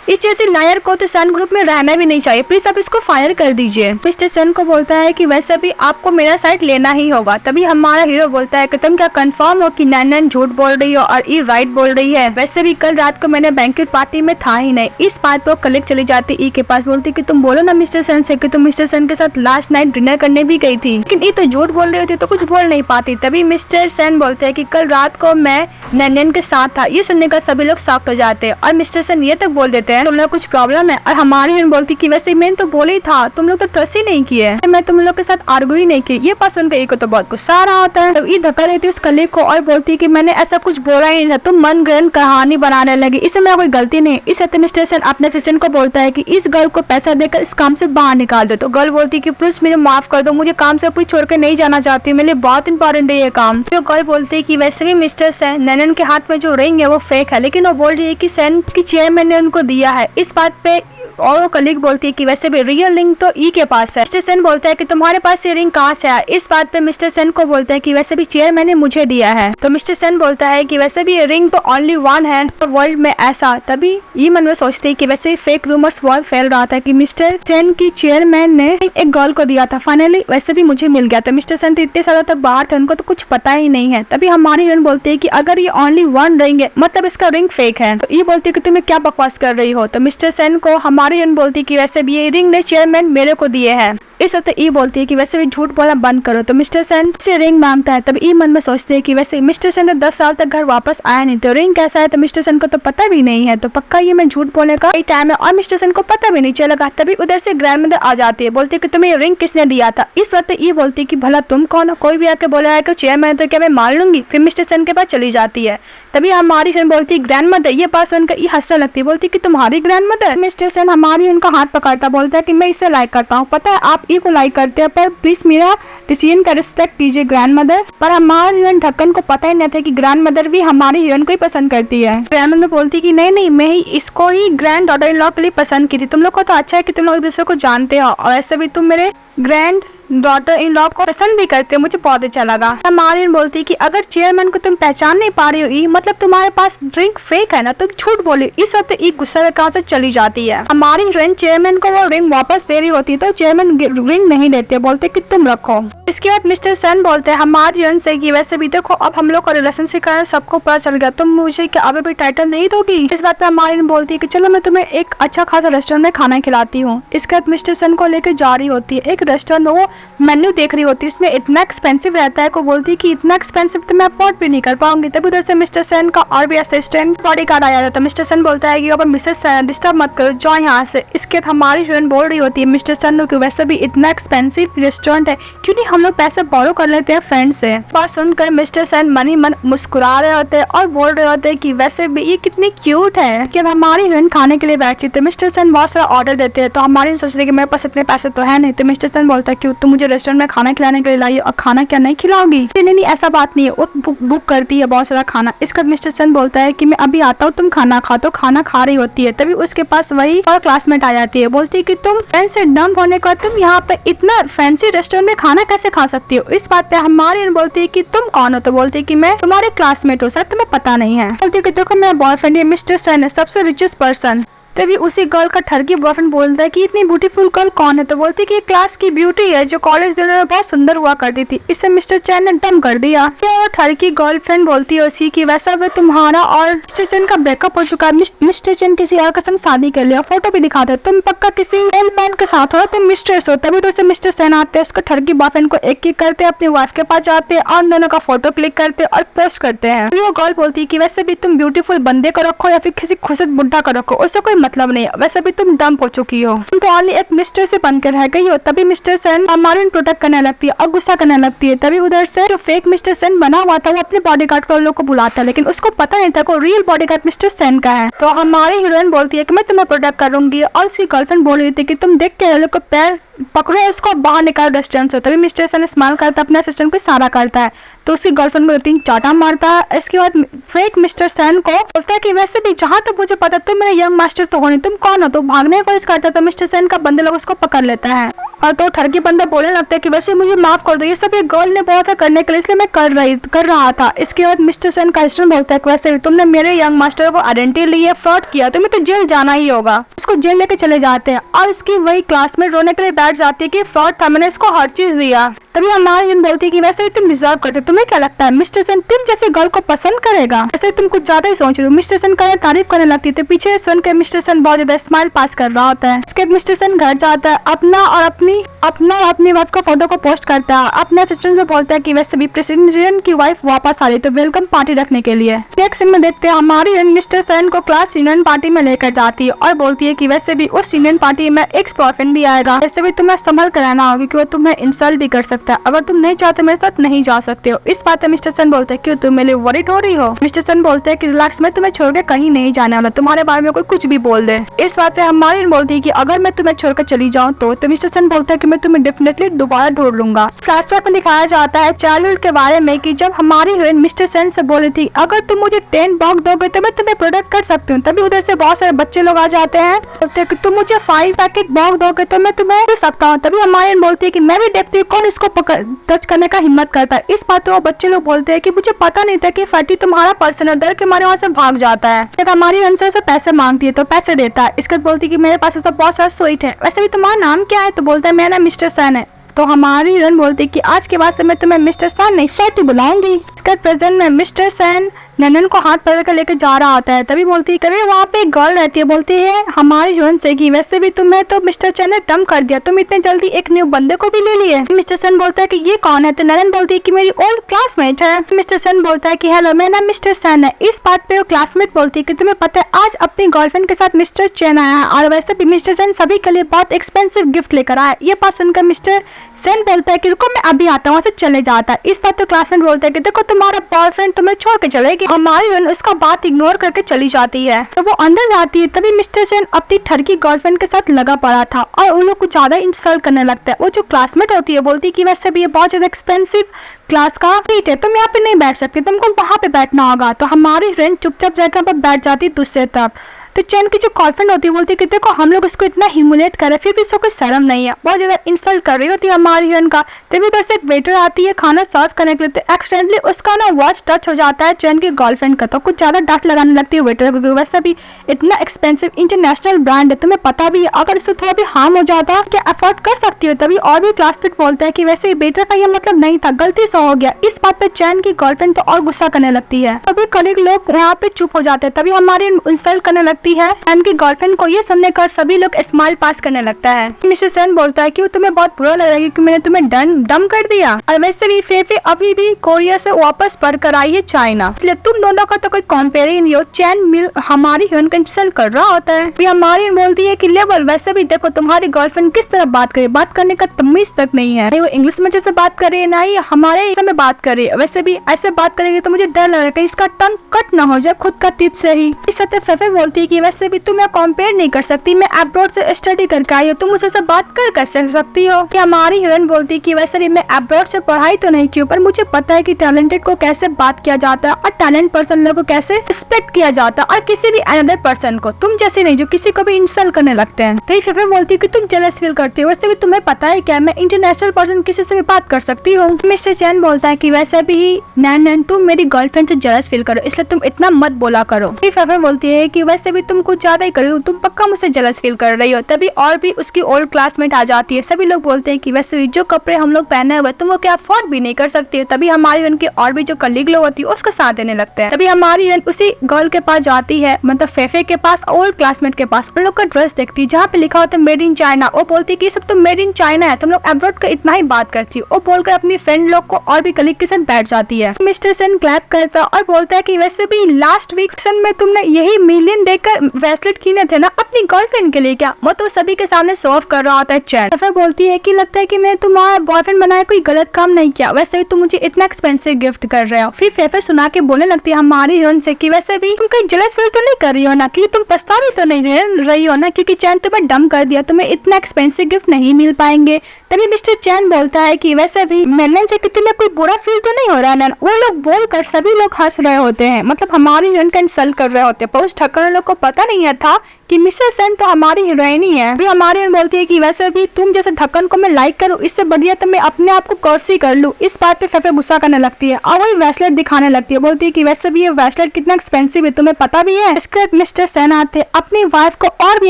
इस जैसे लायर को तो सेन ग्रुप में रहना भी नहीं चाहिए, प्लीज आप इसको फायर कर दीजिए। मिस्टर सेन को बोलता है कि वैसे भी आपको मेरा साइड लेना ही होगा। तभी हमारा हीरो बोलता है कि तुम क्या कंफर्म हो कि नैनन झूठ बोल रही हो और ये राइट बोल रही है, वैसे भी कल रात को मैंने बैंक्वेट पार्टी में था ही नहीं। इस बात पर कलीग चली जाती ई के पास, बोलती कि तुम बोलो ना मिस्टर सेन से कि तुम मिस्टर सेन के साथ लास्ट नाइट डिनर करने भी गई थी, लेकिन ये तो झूठ बोल रही होती तो कुछ बोल नहीं पाती। तभी मिस्टर सेन बोलते है कि कल रात को मैं नैनन के साथ था। ये सुनने का सभी लोग शॉक्ड हो जाते हैं और मिस्टर सेन ये तक बोल देते हैं तुम लोग कुछ प्रॉब्लम है। और हमारी हीरोइन बोलती कि वैसे मैंने तो बोला ही था, तुम लोग तो ट्रस्ट ही नहीं किए, मैं तुम लोग के साथ आर्ग्यू ही नहीं की। ये पास उनका ईगो तो बहुत गुस्सा आ रहा होता है। तो ये धक्का देती है उस कलीग को और बोलती कि मैंने ऐसा कुछ बोला ही नहीं था, तुम मन गहन कहानी बनाने लगी, इसमें मेरा कोई गलती नहीं। इस मिस्टर सेन अपने असिस्टेंट को बोलता है कि इस गर्ल को पैसा देकर इस काम से बाहर निकाल दो। तो गर्ल बोलती कि प्लीज मुझे माफ कर दो, मुझे काम से कोई छोड़ कर नहीं जाना चाहती, मेरे लिए बहुत इंपॉर्टेंट है ये काम। तो गर्ल बोलती है कि वैसे भी मिस्टर सेन नैनन के हाथ में जो रिंग है वो फेक है, लेकिन वो बोल रही है कि सेन की चेयरमैन ने उनको दिया है। इस बात पे और वो कलीग बोलती है कि वैसे भी रियल रिंग तो ई के पास है। मिस्टर सेन बोलता है कि तुम्हारे पास ये रिंग कहाँ से आया। इस बात पे मिस्टर सेन को बोलते हैं कि वैसे भी चेयरमैन ने मुझे दिया है। तो मिस्टर सेन बोलता है कि वैसे भी ये रिंग तो ओनली वन है वर्ल्ड में ऐसा। तभी ये मन में सोचते है कि वैसे फेक रूमर्स बहुत फैल रहा था कि मिस्टर सेन की चेयरमैन ने एक गर्ल को दिया था, फाइनली वैसे भी मुझे मिल गया। तो मिस्टर सेन तो इतने सालों तक बाहर थे, उनको तो कुछ पता ही नहीं है। तभी हमारी हीरोइन बोलती है कि अगर ये ओनली वन रिंग है मतलब इसका रिंग फेक है। तो ये बोलती है कि तुम्हें क्या बकवास कर रही हो। तो मिस्टर सेन को हमारी हीरोइन बोलती है कि वैसे भी ये रिंग ने चेयरमैन मेरे को दिए हैं। इस वक्त ई बोलती है कि वैसे भी झूठ बोलना बंद करो। तो मिस्टर सेन से रिंग मांगता है। तब ई मन में सोचते है कि वैसे मिस्टर सेन तो 10 साल तक घर वापस आया नहीं, तो रिंग कैसा है तो मिस्टर सेन को तो पता भी नहीं है, तो पक्का ये मैं झूठ बोलने का ही टाइम है और मिस्टर सेन को पता भी नहीं चलेगा। तभी उधर से ग्रैंडमदर आ जाती है, बोलती है कि तुम्हें रिंग किसने दिया था। इस वक्त ई बोलती है कि भला तुम कौन हो, कोई भी आके बोला है कि चेयरमैन तो क्या मैं मान लूंगी। फिर मिस्टर सेन के पास चली जाती है। तभी हमारी फिल्म बोलती है ग्रैंडमदर। ये पास उनका ये हंसने लगती है, बोलती कि तुम्हारी ग्रैंडमदर। मिस्टर सेन हमारी उनका हाथ पकड़ता, बोलता है कि मैं इसे लाइक करता हूँ, पता है आप ई को लाइक करते हैं पर प्लीज मेरा डिसीजन का रिस्पेक्ट कीजिए ग्रैंडमदर। पर हमारी हीरोइन ढक्कन को पता ही नहीं था कि ग्रैंडमदर भी हमारी हीरोइन को ही पसंद करती है। ग्रैंडमदर बोलती कि नहीं मैं ही इसको ही ग्रैंड डॉटर इन लॉ के लिए पसंद की थी। तुम लोग को तो अच्छा है कि तुम लोग एक दूसरे को जानते हो और ऐसे भी तुम मेरे ग्रैंड डॉटर इन लॉ को पसंद भी करते हो, मुझे बहुत अच्छा लगा। हमारी बोलती कि अगर चेयरमैन को तुम पहचान नहीं पा रही हो मतलब तुम्हारे पास ड्रिंक फेक है ना, तुम झूठ बोली। इस वक्त एक गुस्सा में कहाँ से चली जाती है। हमारी हीरोइन चेयरमैन को वो रिंग वापस दे रही होती है तो चेयरमैन रिंग नहीं देते, बोलते कि तुम रखो। इसके बाद मिस्टर सेन बोलते हैं हमारी हीरोइन से कि वैसे भी देखो अब हम लोग का रिलेशनशिप का सबको पता चल गया, तुम मुझे क्या अभी भी टाइटल नहीं दोगी। इस बात पे हमारी हीरोइन बोलती है कि चलो मैं तुम्हें एक अच्छा खासा रेस्टोरेंट में खाना खिलाती हूँ। इसके बाद मिस्टर सेन को लेकर जा रही होती है एक रेस्टोरेंट में, वो मेन्यू देख रही होती है, उसमें इतना एक्सपेंसिव रहता है। को बोलती है कि इतना एक्सपेंसिव तो मैं अफोर्ड भी नहीं कर पाऊंगी। तभी उधर से मिस्टर सेन का और भी असिस्टेंट बॉडीगार्ड आ जाता है। मिस्टर सेन बोलता है कि अब मिसेस सेन डिस्टर्ब मत करो, जाओ यहाँ से। इसके बाद हमारी हीरोइन बोल रही होती है मिस्टर सेन को वैसे भी इतना एक्सपेंसिव रेस्टोरेंट है, क्यों नहीं हम लोग पैसे बोरो कर लेते हैं फ्रेंड से। बात सुनकर मिस्टर सेन मन ही मन मुस्कुरा रहे होते हैं और बोल रहे होते हैं कि वैसे भी ये कितनी क्यूट है। कि हमारी हीरोइन खाने के लिए बैठी तो मिस्टर सेन बहुत सारा ऑर्डर देते हैं। तो हमारी सोच रही है कि मेरे पास इतने पैसे तो है नहीं। तो मिस्टर सेन बोलता है क्यों तुम मुझे रेस्टोरेंट में खाना खिलाने के लिए लाई और खाना क्या नहीं खिलाओगी? नहीं ऐसा बात नहीं है, वो बुक करती है बहुत सारा खाना। इसका मिस्टर सेन बोलता है कि मैं अभी आता हूँ, तुम खाना खा। तो खाना खा रही होती है तभी उसके पास वही और क्लासमेट आ जाती है। बोलती है कि तुम फ्रेंड से डंप होने का तुम यहाँ पे इतना फैंसी रेस्टोरेंट में खाना कैसे खा सकती हो? इस बात पे हमारी बोलती है कि तुम कौन हो? तो बोलती है कि मैं तुम्हारे क्लासमेट हूँ, सर तुम्हें पता नहीं है। बोलती है कि देखो मेरा बॉयफ्रेंड है मिस्टर सेन है, सबसे रिचेस्ट पर्सन। तभी उसी गर्ल का ठरकी बॉयफ्रेंड बोलता है कि इतनी ब्यूटीफुल गर्ल कौन है? तो बोलती है कि क्लास की ब्यूटी है जो कॉलेज दिनों में बहुत सुंदर हुआ करती थी। इससे मिस्टर चैन ने डम कर दिया। फिर ठरकी गर्लफ्रेंड बोलती है उसी की वैसा वे तुम्हारा और मिस्टर चैन का ब्रेकअप हो चुका है। मिस्टर चैन किसी और के संग शादी कर लिया, फोटो भी दिखाते तुम पक्का किसी मैन के साथ हो, तुम मिस्ट्रेस हो। तभी तो मिस्टर सेन आते हैं, उसको ठरकी बॉयफ्रेंड को एक एक करते अपनी वाइफ के पास जाते हैं और दोनों का फोटो क्लिक करते और पोस्ट करते हैं। वो गर्ल बोलती है कि वैसे भी तुम ब्यूटीफुल बंदे को रखो या फिर किसी खुशद बुढ़ा को रखो, उससे कोई मतलब नहीं है, वैसे भी तुम डंप हो चुकी हो, तुम तो ओनली एक मिस्टर से बनकर रह गई हो। तभी मिस्टर सेन हमारी प्रोटेक्ट करने लगती है और गुस्सा करने लगती है। तभी उधर से जो फेक मिस्टर सेन बना हुआ था वो अपने बॉडीगार्ड को लोग को बुलाता है, लेकिन उसको पता नहीं था को रियल बॉडीगार्ड मिस्टर सेन का है। तो हमारी हीरोइन बोलती है कि मैं तुम्हें प्रोटेक्ट करूंगी और उसकी गर्लफ्रेंड बोल रही थी कि तुम देख के लोग को पैर पकड़ो, उसको बाहर निकाल रेस्टोरेंट से। तभी मिस्टर सेन स्माइल करता है, अपने असिस्टेंट को इशारा करता है तो उसकी गर्लफ्रेंड को 3 चाटा मारता है। इसके बाद फेक मिस्टर सेन को बोलता है कि वैसे भी जहाँ तक मुझे पता तुम मेरे यंग मास्टर तो हो नहीं, तुम कौन हो? तो भागने की कोशिश करता है तो मिस्टर सेन का बंदे लोग उसको पकड़ लेता है और तो ठरकी बंदा बोलने लगता है कि वैसे मुझे माफ कर दो, ये सब एक गर्ल ने बोला था करने के लिए इसलिए मैं कर रहा था। इसके बाद मिस्टर सेन का असिस्टेंट बोलता है कि वैसे तुमने मेरे यंग मास्टर को आइडेंटिटी ली है, फ्रॉड किया, तुम्हें तो जेल जाना ही होगा। उसको जेल लेके चले जाते हैं और उसकी वही क्लासमेट रोने के लिए बैठ जाती है कि फ्रॉड था, मैंने इसको हर चीज दिया। तभी हमारी बोलती है कि वैसे तुम डिजर्व करते, तुम्हें क्या लगता है मिस्टर सेन तुम जैसे गर्ल को पसंद करेगा? वैसे तुम कुछ ज्यादा ही सोच रहे हो। मिस्टर सेन का तारीफ करने लगती है, पीछे सुन के मिस्टर सेन बहुत ज्यादा स्माइल पास कर रहा होता है। उसके बाद मिस्टर सेन घर जाता है, अपना और अपनी वाइफ का फोटो को पोस्ट करता है। अपने असिस्टेंट से बोलता है कि वैसे भी प्रेसिडेंट की वाइफ वापस आ रही तो वेलकम पार्टी रखने के लिए। नेक्स्ट सीन में देखते हैं हमारी मिस्टर सेन को क्लास यूनियन पार्टी में लेकर जाती है और बोलती है कि वैसे भी उस यूनियन पार्टी में एक्स बॉयफ्रेंड भी आएगा, वैसे भी तुम्हें संभल कर रहना होगा क्योंकि वो तुम्हें इंसल्ट भी कर सकता है, अगर तुम नहीं चाहते मेरे साथ नहीं जा सकते हो। इस बात पे मिस्टर सेन बोलते हैं क्यों तुम मेरे लिए वरीड हो रही हो? मिस्टर सेन बोलते हैं कि रिलैक्स, मैं तुम्हें छोड़ के कहीं नहीं जाने वाला, तुम्हारे बारे में कोई कुछ भी बोल दे। इस बात पे हमारी बोलती है कि अगर मैं तुम्हें छोड़कर चली जाऊँ तो मिस्टर सेन बोलता है कि मैं तुम्हें डेफिनेटली दोबारा ढूंढ लूंगा। फ्लैशबैक में दिखाया जाता है चाइल्डहुड के बारे में कि जब हमारी हीरोइन मिस्टर सेन से बोली थी अगर तुम मुझे 10 बॉक्स दोगे तो मैं तुम्हें प्रोटेक्ट कर सकती हूँ। तभी उधर से बहुत सारे बच्चे लोग आ जाते हैं, बोलते हैं कि तुम मुझे 5 पैकेट बॉक्स दोगे तो मैं तुम्हें कर सकता हूँ। तभी हमारी बोलती है कि मैं भी देखती हूँ कौन इसको टच करने का हिम्मत करता है। इस बात वो बच्चे लोग बोलते हैं कि मुझे पता नहीं था कि फैटी तुम्हारा पर्सन है, डर के मारे वहाँ से भाग जाता है। फिर हमारी आंसर से पैसे मांगती है तो पैसे देता है। इसके बाद बोलती है कि मेरे पास ऐसा बहुत सारा स्वीट है, वैसे भी तुम्हारा नाम क्या है? तो बोलता है मेरा नाम मिस्टर सेन है। तो हमारी हीरोइन बोलती है कि आज के बाद से मैं तुम्हें मिस्टर सेन नहीं फैटी बुलाऊंगी। इसके प्रेजेंट में मिस्टर सेन ननन को हाथ पकड़ कर लेकर जा रहा होता है। तभी बोलती है तभी वहाँ पे एक गर्ल रहती है, बोलती है हमारी हीरोइन से कि वैसे भी तुम्हें तो मिस्टर सेन ने डम कर दिया, तुम इतने जल्दी एक न्यू बंदे को भी ले लिए। मिस्टर सेन बोलता है कि ये कौन है? तो ननन बोलती है कि मेरी ओल्ड क्लासमेट है। मिस्टर सेन बोलता है कि हेलो मेरा नाम मिस्टर सेन है। इस बात पे वो क्लासमेट बोलती है कि तुम्हें पता है आज अपनी गर्लफ्रेंड के साथ मिस्टर चैन आया है और वैसे भी मिस्टर सेन सभी के लिए बहुत एक्सपेंसिव गिफ्ट लेकर आया। ये बात सुनकर मिस्टर सेन बोलता है कि रुको मैं अभी आता हूँ, वहाँ से चले जाता है। इस बात पे क्लासमेट बोलता है कि देखो तुम्हारा बॉयफ्रेंड तुम्हें छोड़ के चलेगी। हमारी उसका बात इग्नोर करके चली जाती है। तो वो अंदर जाती है तभी मिस्टर सेन अपनी ठरकी गर्लफ्रेंड के साथ लगा पड़ा था और उन लोग कुछ ज्यादा इंसल्ट करने लगता है। वो जो क्लासमेट होती है बोलती है कि वैसे भी ये बहुत ज्यादा एक्सपेंसिव क्लास का सीट है, तुम यहाँ पे नहीं बैठ सकते, तुमको वहाँ पे बैठना होगा। तो हमारी फ्रेंड चुपचाप जगह पर बैठ जाती है दूसरे तरफ। तो चैन की जो गर्लफ्रेंड होती है बोलती है कि देखो हम लोग इसको इतना ह्यूमिलेट कर रहे फिर भी इसको कोई शर्म नहीं है, बहुत ज्यादा इंसल्ट कर रही होती है हमारी हीरोइन का। तभी उधर से एक वेटर आती है खाना सर्व करने के लिए, तो एक्सीडेंटली उसका ना वॉच टच हो जाता है चैन की गर्लफ्रेंड का। तो कुछ ज्यादा डांट लगाने लगती है वेटर, क्योंकि वैसे भी इतना एक्सपेंसिव इंटरनेशनल ब्रांड है, तुम्हें पता भी है अगर इसको थोड़ा भी हार्म हो जाता क्या अफोर्ड कर सकती हो। तभी और भी क्लासमेट बोलते हैं कि वैसे वेटर का ये मतलब नहीं था, गलती से हो गया। इस बात पे चैन की गर्लफ्रेंड तो और गुस्सा करने लगती है। तभी कलीग लोग यहाँ पे चुप हो जाते हैं। तभी हमारी इंसल्ट करने लगती लगती है। उनकी गर्लफ्रेंड को ये सुनने का सभी लोग स्माइल पास करने लगता है। मिस्टर सेन बोलता है कि तुम्हें बहुत बुरा लग रहा है कि मैंने तुम्हें डम कर दिया, और वैसे भी फेफे अभी भी कोरिया से वापस पढ़कर आई है चाइना, इसलिए तुम दोनों का तो कोई कंपेयर ही नहीं हो। चैन मिल हमारी हीरोइन का इंसल्ट कर रहा होता है। फिर हमारी बोलती है कि लेवल, वैसे भी देखो तुम्हारी गर्लफ्रेंड किस तरह बात करे, बात करने का तमीज तक नहीं है, नहीं वो इंग्लिश में जैसे बात करे ना ही हमारे में बात करे, वैसे भी ऐसे बात करेगी तो मुझे डर लग रहा है कि इसका टंग कट ना हो जाए खुद का टीथ से ही। इस सत्य फेफे बोलती है कि वैसे भी तुम कंपेयर नहीं कर सकती, मैं अब्रॉड से स्टडी करके आई हूँ, तुम मुझसे सब बात कर सकती हो। कि हमारी हीरोइन बोलती है कि वैसे भी मैं अब्रॉड से पढ़ाई तो नहीं की, पर मुझे पता है कि टैलेंटेड को कैसे बात किया जाता है और टैलेंट पर्सन लोगों को कैसे रिस्पेक्ट किया जाता है, और किसी भी अनदर पर्सन को, तुम जैसे नहीं जो किसी को भी इंसल्ट करने लगते हैं। तो फेफे बोलती है कि तुम जेलस फील करती हो, वैसे भी तुम्हें पता है क्या मैं इंटरनेशनल पर्सन किसी से भी बात कर सकती हूँ। मिस्टर चैन बोलता है कि वैसे भी नैन तुम मेरी गर्लफ्रेंड से जेलस फील करो, इसलिए तुम इतना मत बोला करो। फेफे बोलती है कि वैसे भी तुम कुछ ज्यादा ही कर रही हो, तुम पक्का मुझसे जेलस फील कर रही हो। तभी और भी उसकी ओल्ड क्लासमेट आ जाती है। सभी लोग बोलते हैं कि वैसे भी जो कपड़े हम लोग पहने हुए तुम वो क्या अफोर्ड भी नहीं कर सकती। तभी हमारी उनके और भी जो कलीग लोग होती है उसका साथ देने लगते हैं। तभी हमारी उसी गर्ल के पास जाती है, मतलब फेफे के पास, ओल्ड क्लासमेट के पास। उन लोग का ड्रेस देखती है जहाँ पे लिखा होता है मेड इन चाइना। वो बोलती है कि सब तो मेड इन चाइना है, तुम लोग अब्रॉड का इतना ही बात करती हो। वो बोलकर अपनी फ्रेंड लोग को और भी कलीग के साथ बैठ जाती है। मिस्टर सेन क्लैप करता और बोलता है कि वैसे भी लास्ट वीक में तुमने यही मिलियन देकर ब्रेसलेट कीने थे ना अपनी गर्लफ्रेंड के लिए, क्या वो तो सभी के सामने शो ऑफ कर रहा होता है। चैन फेफे बोलती है कि लगता है कि मैं तुम्हारा बॉयफ्रेंड बनाया कोई गलत काम नहीं किया, वैसे भी तुम मुझे इतना एक्सपेंसिव गिफ्ट कर रहे हो। फिर फेफे सुना के बोलने लगती है हमारी हीरोइन से कि वैसे भी तुम कहीं जेलस फील तो नहीं कर रही हो ना, कि तुम पछता भी तो नहीं रही हो ना, क्योंकि चैन तुम्हें डम कर दिया, तुम्हें इतना एक्सपेंसिव गिफ्ट नहीं मिल पाएंगे। तभी मिस्टर चैन बोलता है कि वैसे भी मैंने से कि तुम्हें कोई बुरा फील तो नहीं हो रहा है। वो लोग बोलकर सभी लोग हंस रहे होते हैं, मतलब हमारी हीरोइन का इंसल्ट कर रहे होते हैं, पर उस ढक्कन लोग को पता नहीं है था कि मिसेस सेन तो हमारी हीरोइन ही है। फिर हमारी बोलती है कि वैसे भी तुम जैसे ढक्कन को मैं लाइक करूँ, इससे बढ़िया तो मैं अपने आप को कर्सी कर लूँ। इस बात पे फेफे गुस्सा करने लगती है और वही ब्रेसलेट दिखाने लगती है। बोलती है कि वैसे भी ये ब्रेसलेट कितना एक्सपेंसिव है तुम्हें पता भी है। इसके मिस्टर सेन आते अपनी वाइफ को और भी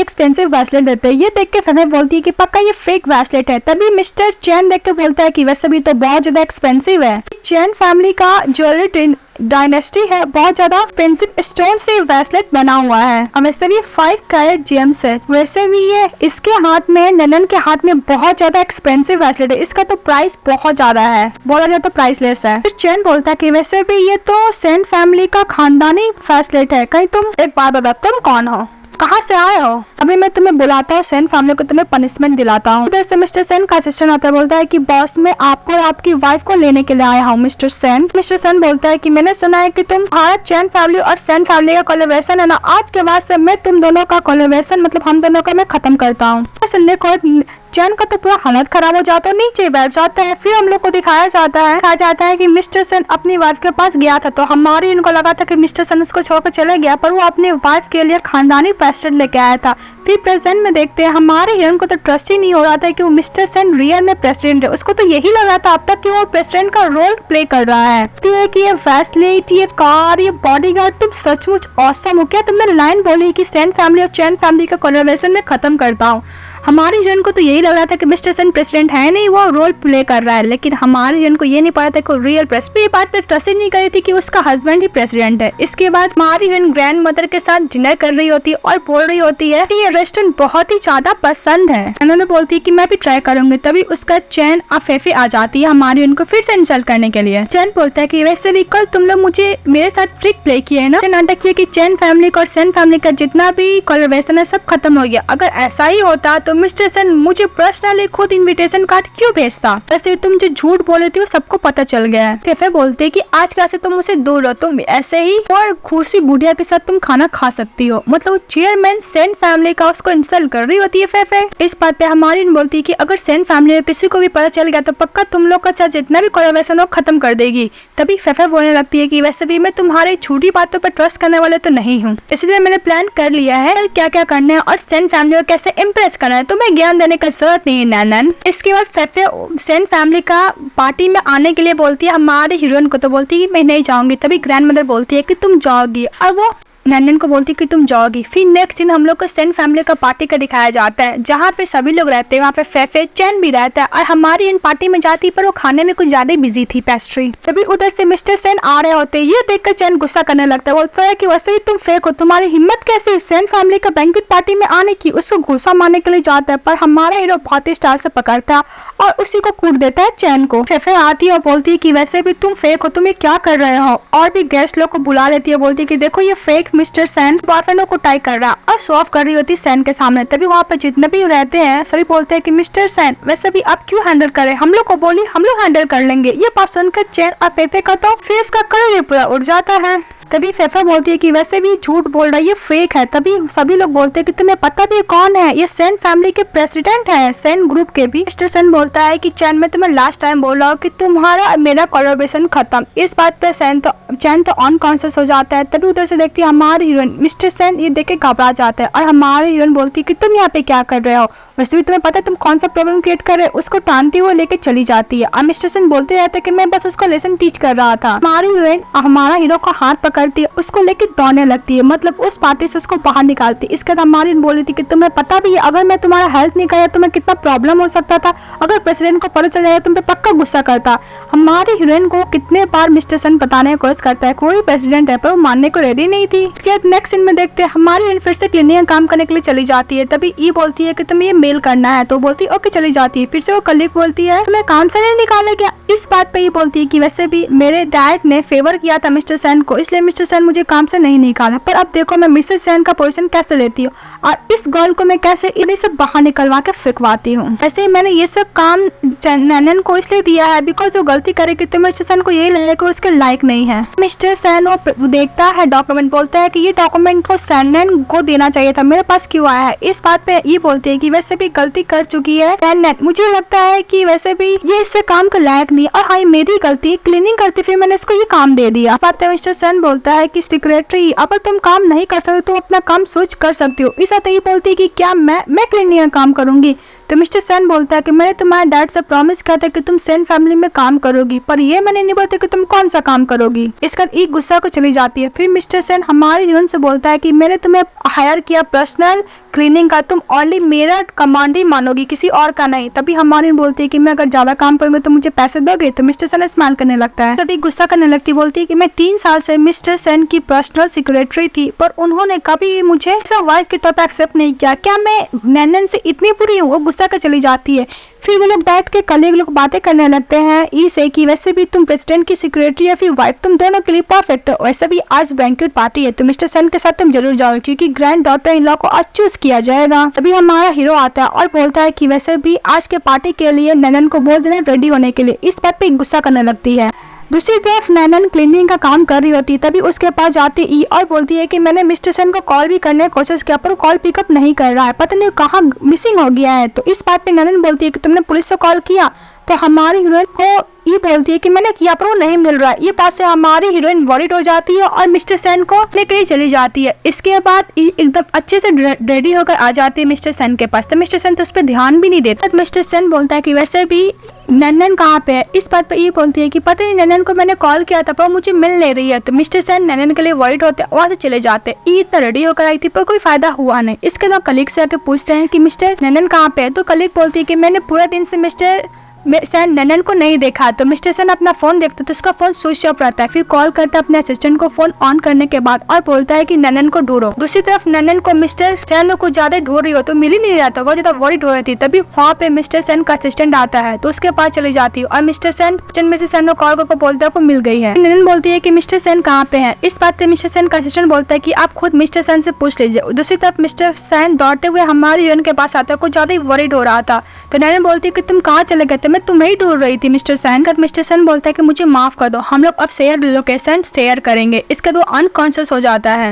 एक्सपेंसिव ब्रेसलेट देते हैं। ये देख के फेफे बोलती है कि पक्का ये फेक ब्रेसलेट है। तभी मिस्टर चैन देख के बोलता है कि वैसे भी तो बहुत ज्यादा एक्सपेंसिव है। चैन फैमिली का ज्वेलरी डायनेस्टी है, बहुत ज्यादा एक्सपेंसिव स्टोन से ब्रेसलेट बना हुआ है। वैसे भी 5 कैरेट जेम्स है। वैसे भी ये इसके हाथ में, ननन के हाथ में बहुत ज्यादा एक्सपेंसिव ब्रेसलेट है, इसका तो प्राइस बहुत ज्यादा है, बहुत ज्यादा प्राइसलेस है। फिर चैन बोलता है कि वैसे भी ये तो सेन फैमिली का खानदानी ब्रेसलेट है। कहीं तुम एक बात बता, तुम कौन हो, कहाँ से आए हो? अभी मैं तुम्हें बुलाता हूँ, सेन फैमिली को तुम्हें पनिशमेंट दिलाता हूँ। इधर से मिस्टर सेन का असिस्टेंट आता है, बोलता है कि बॉस मैं आपको और आपकी वाइफ को लेने के लिए आया हूँ मिस्टर सेन। मिस्टर सेन बोलता है कि मैंने सुना है कि तुम भारत चैन फैमिली और सेन फैमिली का कोलैबोरेशन है ना, आज के बाद से मैं तुम दोनों का कोलैबोरेशन, मतलब हम दोनों का मैं खत्म करता हूँ। सुनने को चैन का तो पूरा हालत खराब हो जाता है, नीचे बैठ जाता है। फिर हम लोग को दिखाया जाता है कि मिस्टर सेन अपनी वाइफ के पास गया था, तो हमारी इनको लगा था कि मिस्टर सेन उसको छोड़कर चले गया, पर वो अपनी वाइफ के लिए खानदानी ब्रेसलेट लेके आया था। फिर प्रेजेंट में देखते हैं हमारे हीरोइन को तो ट्रस्ट ही नहीं हो रहा था कि वो मिस्टर सेन रियल में प्रेसिडेंट है। उसको तो यही लग रहा था अब तक कि वो प्रेसिडेंट का रोल प्ले कर रहा है। कि ये ब्रेसलेट, ये कार, ये बॉडीगार्ड, तुम सचमुच ऑसम हो। क्या तुमने लाइन बोली कि सेन फैमिली और चैन फैमिली का कोलैबोरेशन में खत्म करता हूँ? हमारी हीरोइन को तो यही लग रहा था कि मिस्टर सेन प्रेसिडेंट है नहीं, वो रोल प्ले कर रहा है, लेकिन हमारी हीरोइन को ये नहीं पता था कि रियल प्रेसिडेंट। ये बात पे ट्रस्ट ही नहीं करी थी कि उसका हस्बैंड ही प्रेसिडेंट है। इसके बाद हमारी हीरोइन ग्रैंड मदर के साथ डिनर कर रही होती है और बोल रही होती है कि ये रेस्टोरेंट बहुत ही ज्यादा पसंद है। उन्होंने बोलती है कि मैं भी ट्राई करूंगी। तभी उसका चैन फेफे आ जाती है हमारी हीरोइन को फिर से इंसल्ट करने के लिए। चैन बोलता है कि वैसे भी कल तुम लोग मुझे मेरे साथ ट्रिक प्ले किए ना, नाटक किया कि चैन फैमिली का और सेन फैमिली का जितना भी कोलैबोरेशन है सब खत्म हो गया। अगर ऐसा ही होता तो मिस्टर सेन मुझे पर्सनली खुद इनविटेशन कार्ड क्यों भेजता? वैसे तुम जो झूठ बोले थे वो सबको पता चल गया है। फेफे बोलते कि आज कैसे तुम मुझसे दूर रहो, तुम ऐसे ही और खुशी बुढ़िया के साथ तुम खाना खा सकती हो। मतलब चेयरमैन सेन फैमिली का उसको इंसल्ट कर रही होती है फेफे। इस बात पे हमारी बोलती है कि अगर सेन फैमिली में किसी को भी पता चल गया तो पक्का तुम लोग का साथ जितना भी कोलैबोरेशन हो खत्म कर देगी। तभी फेफे बोलने लगती है कि वैसे भी मैं तुम्हारी छोटी बातों पर ट्रस्ट करने वाले तो नहीं हूँ, इसलिए मैंने प्लान कर लिया है क्या क्या करना है और सेन फैमिली को कैसे इम्प्रेस करना है। तुम्हें ज्ञान देने का जरूरत नहीं है नैनन। इसके बाद फेफे सेन फैमिली का पार्टी में आने के लिए बोलती है हमारे हीरोइन को, तो बोलती है कि मैं नहीं जाऊंगी। तभी ग्रैंड मदर बोलती है कि तुम जाओगी और वो नैनन को बोलती कि तुम जाओगी। फिर नेक्स्ट दिन हम लोग को सेन फैमिली का पार्टी का दिखाया जाता है, जहाँ पे सभी लोग रहते हैं। वहाँ पे फेफे चैन भी रहता है और हमारी इन पार्टी में जाती, पर वो खाने में कुछ ज्यादा बिजी थी पेस्ट्री। तभी उधर से मिस्टर सेन आ रहे होते हैं। ये देखकर चैन गुस्सा करने लगता है, बोलता है कि वैसे ही तुम फेक हो, तुम्हारी हिम्मत कैसे सेन फैमिली का बैंक्वेट पार्टी में आने की। उसको गुस्सा मारने के लिए जाता है, पर हमारा हीरो बहुत ही स्टाइल से पकड़ता है और उसी को कूट देता है चैन को। फेफे आती है और बोलती है कि वैसे भी तुम फेक हो, तुम ये क्या कर रहे हो। और भी गेस्ट लोग को बुला लेती है, बोलती है कि देखो ये फेक मिस्टर सेन बॉयफ्रेंड को टाई कर रहा और शो ऑफ कर रही होती सेन के सामने। तभी वहाँ पे जितने भी रहते हैं सभी बोलते हैं कि मिस्टर सेन वैसे भी आप क्यों हैंडल करें, हम लोग को बोली, हम लोग हैंडल कर लेंगे। ये बात सुनकर चैन और फेफे का तो फेस का कलर पूरा उड़ जाता है। तभी फेफा बोलती है कि वैसे भी झूठ बोल रहा है, ये फेक है। तभी सभी लोग बोलते हैं कि तुम्हें पता भी कौन है, ये सेन फैमिली के प्रेसिडेंट है, सेन ग्रुप के भी। मिस्टर सेन बोलता है कि चैन मैं तुम्हें लास्ट टाइम बोल रहा हूँ कि तुम्हारा मेरा कोलैबोरेशन खत्म। इस बात पे चैन तो अनकॉन्शियस हो जाता है। तभी उधर से देखती है हमारी हीरोइन। मिस्टर सेन ये देख के घबरा जाता है और हमारी हीरोइन बोलती है कि तुम यहाँ पे क्या कर रहे हो, वैसे भी तुम्हें पता है तुम कौन सा प्रॉब्लम क्रिएट कर रहे हो। उसको टानती हुए लेके चली जाती है और मिस्टर सेन बोलते रहते हैं कि मैं बस उसको लेसन टीच कर रहा था। हमारी हीरोइन हमारा हीरो का हाथ पकड़ती है, उसको लेके दौड़ने लगती है, मतलब उस पार्टी से उसको बाहर निकालती है। इसके बाद हमारी बोली थी कि तुम्हें पता भी है अगर मैं तुम्हारा हेल्प नहीं कराया तुम्हें कितना प्रॉब्लम हो सकता था, अगर प्रेसिडेंट को पता चल जाएगा तुम पे पक्का गुस्सा करता। हमारी हीरोइन को कितने बार मिस्टर सेन बताने की कोशिश करता है कोई प्रेसिडेंट है, पर वो मानने को रेडी नहीं थी। इसके बाद नेक्स्ट सीन में देखते हैं हमारी हीरोइन फिर से क्लिनिक में काम करने के लिए चली जाती है। तभी ई बोलती है कि तुम्हें ये मेल करना है, तो बोलती है ओके चली जाती है। फिर से वो कलीग बोलती है तुम्हें काम से नहीं निकाला गया। इस बात पे ये बोलती है कि वैसे भी मेरे डैड ने फेवर किया था मिस्टर सेन को, इसलिए मिस्टर सेन मुझे काम से नहीं निकाला, पर अब देखो मैं मिसेस सेन का पोजीशन कैसे लेती हूँ और इस गर्ल को मैं कैसे इन्हें से बाहर निकलवा के फेंकवाती हूँ। वैसे मैंने ये सब काम नैनन को इसलिए दिया है बिकॉज वो गलती करेगी तो मिस्टर सेन को यही लगेगा कि उसके लायक नहीं है। मिस्टर सेन वो देखता है डॉक्यूमेंट, बोलता है कि ये डॉक्यूमेंट को नैनन को देना चाहिए था, मेरे पास क्यों आया है। इस बात पे ये बोलती है कि वैसे भी गलती कर चुकी है नैनन, मुझे लगता है कि वैसे भी ये इससे काम के लायक नहीं और हाँ मेरी गलती, क्लीनिंग करती फिर मैंने इसको ये काम दे दिया। बात पे मिस्टर सेन बोलता है कि सेक्रेटरी अगर तुम काम नहीं कर सकते तो अपना काम स्विच कर सकती हो। इस ये बोलती है कि क्या मैं क्लीनिंग का काम करूंगी, तो मिस्टर सेन बोलता है कि मैंने तुम्हारे डैड से प्रॉमिस किया था कि तुम सेन फैमिली में काम करोगी, पर ये मैंने नहीं बोलती कि तुम कौन सा काम करोगी। इसका एक गुस्सा को चली जाती है। फिर मिस्टर सेन हमारी हीरोइन से बोलता है कि मैंने तुम्हें हायर किया पर्सनल क्लीनिंग का, तुम ओनली मेरा कमांड ही मानोगी, किसी और का नहीं। तभी हमारी बोलती है कि मैं अगर ज्यादा काम करूंगी तो मुझे पैसे दोगे, तो मिस्टर सेन स्माइल करने लगता है। तभी गुस्सा करने लगती, बोलती है कि मैं 3 साल से मिस्टर सेन की पर्सनल सेक्रेटरी थी, पर उन्होंने कभी मुझे वाइफ के तौर पर एक्सेप्ट नहीं किया, क्या मैं नैनन से इतनी बुरी हूँ। वो गुस्सा कर चली जाती है। फिर वो लोग बैठ के कलीग लोग बातें करने लगते हैं ई से कि वैसे भी तुम प्रेसिडेंट की सेक्रेटरी या फिर वाइफ तुम दोनों के लिए परफेक्ट हो, वैसे भी आज बैंक्वेट पार्टी है तो मिस्टर सेन के साथ तुम जरूर जाओ क्योंकि ग्रैंड डॉटर इन लॉ को आज चूज किया जाएगा। तभी हमारा हीरो आता है और बोलता है कि वैसे भी आज के पार्टी के लिए नैनन को बोल देना रेडी होने के लिए। इस बात पे गुस्सा करने लगती है। दूसरी तरफ नैनन क्लीनिंग का काम कर रही होती है। तभी उसके पास जाती ई और बोलती है कि मैंने मिस्टर सेन को कॉल भी करने की कोशिश किया पर कॉल पिकअप नहीं कर रहा है, पता नहीं कहाँ मिसिंग हो गया है। तो इस बात पे नैनन बोलती है कि तुमने पुलिस से कॉल किया, तो हमारी हीरोइन को ये बोलती है कि मैंने किया पर वो नहीं मिल रहा है। ये बात से हमारी हीरोइन वरीड हो जाती है और मिस्टर सेन को लेकर ही चली जाती है। इसके बाद एकदम अच्छे से रेडी होकर आ जाती है मिस्टर सेन के पास, तो मिस्टर सेन तो उस पर ध्यान भी नहीं देता। मिस्टर सेन बोलता है कि वैसे भी नैनन कहाँ पे है। इस बात पे ये बोलती है कि पता नहीं नैनन को मैंने कॉल किया था पर मुझे मिल नहीं रही है। तो मिस्टर सेन नैनन के लिए वरीड होते हैं, वहाँ से चले जाते हैं। ये इतना रेडी होकर आई थी पर कोई फायदा हुआ नहीं। इसके बाद कलीग से आके पूछते हैं कि मिस्टर नैनन कहाँ पे है, तो कलीग बोलती है कि मैंने पूरा दिन से मिस्टर सेन नैनन को नहीं देखा। तो मिस्टर सेन अपना फोन देखता तो उसका फोन स्विच ऑफ रहता है। फिर कॉल करता है अपने असिस्टेंट को फोन ऑन करने के बाद और बोलता है कि नैनन को ढूंढो। दूसरी तरफ नैनन को मिस्टर सेन को ज्यादा ढूंढ रही हो तो मिल ही नहीं रहा था, वो ज्यादा वरीड हो रही थी। तभी वहाँ पे मिस्टर सेन का असिस्टेंट आता है तो उसके पास चली जाती है और मिस्टर सेन मिस्टर सेन को कॉल करके बोलता है को मिल गई है। नैनन बोलती है कि मिस्टर सेन कहाँ पे है। इस बात पे मिस्टर सेन का असिस्टेंट बोलता है कि आप खुद मिस्टर सेन से पूछ लीजिए। दूसरी तरफ मिस्टर सेन दौड़ते हुए हमारी हीरोइन के पास आता है, कुछ ज्यादा ही वरीड हो रहा था। तो नैनन बोलती है कि तुम कहाँ चले गए थे, मैं तुम्हें ही ढूंढ थी मिस्टर सेन का। मिस्टर सेन बोलता है कि मुझे माफ कर दो, हम लोग अब लोकेशन शेयर करेंगे। इसके बाद वो अनकॉन्शियस हो जाती है।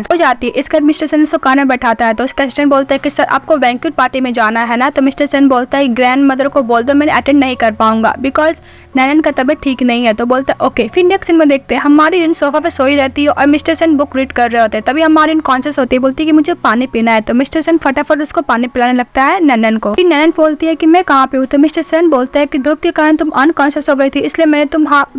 इसके बाद मिस्टर सेन उसको कान में बैठाता है तो उसका असिस्टेंट बोलता है कि सर आपको बैंक्वेट पार्टी में जाना है ना। तो मिस्टर सेन बोलता है ग्रैंड मदर को बोल दो मैं अटेंड नहीं कर पाऊंगा बिकॉज नैनन का तबीयत ठीक नहीं है। तो बोलता है ओके। फिर नेक्स्ट सीन में देखते हैं हमारी इन सोफा पे सोई रहती है और मिस्टर सेन बुक रीड कर रहे होते हैं। तभी हमारी इन कॉन्शियस होती है, बोलती है कि मुझे पानी पीना है। तो मिस्टर सेन फटाफट उसको पानी पिलाने लगता है नैनन को। फिर नैनन बोलती है कि मैं कहाँ पे हूँ। तो मिस्टर सेन बोलता है कि धूप के कारण तुम अनकॉन्शियस हो गई थी, इसलिए मैंने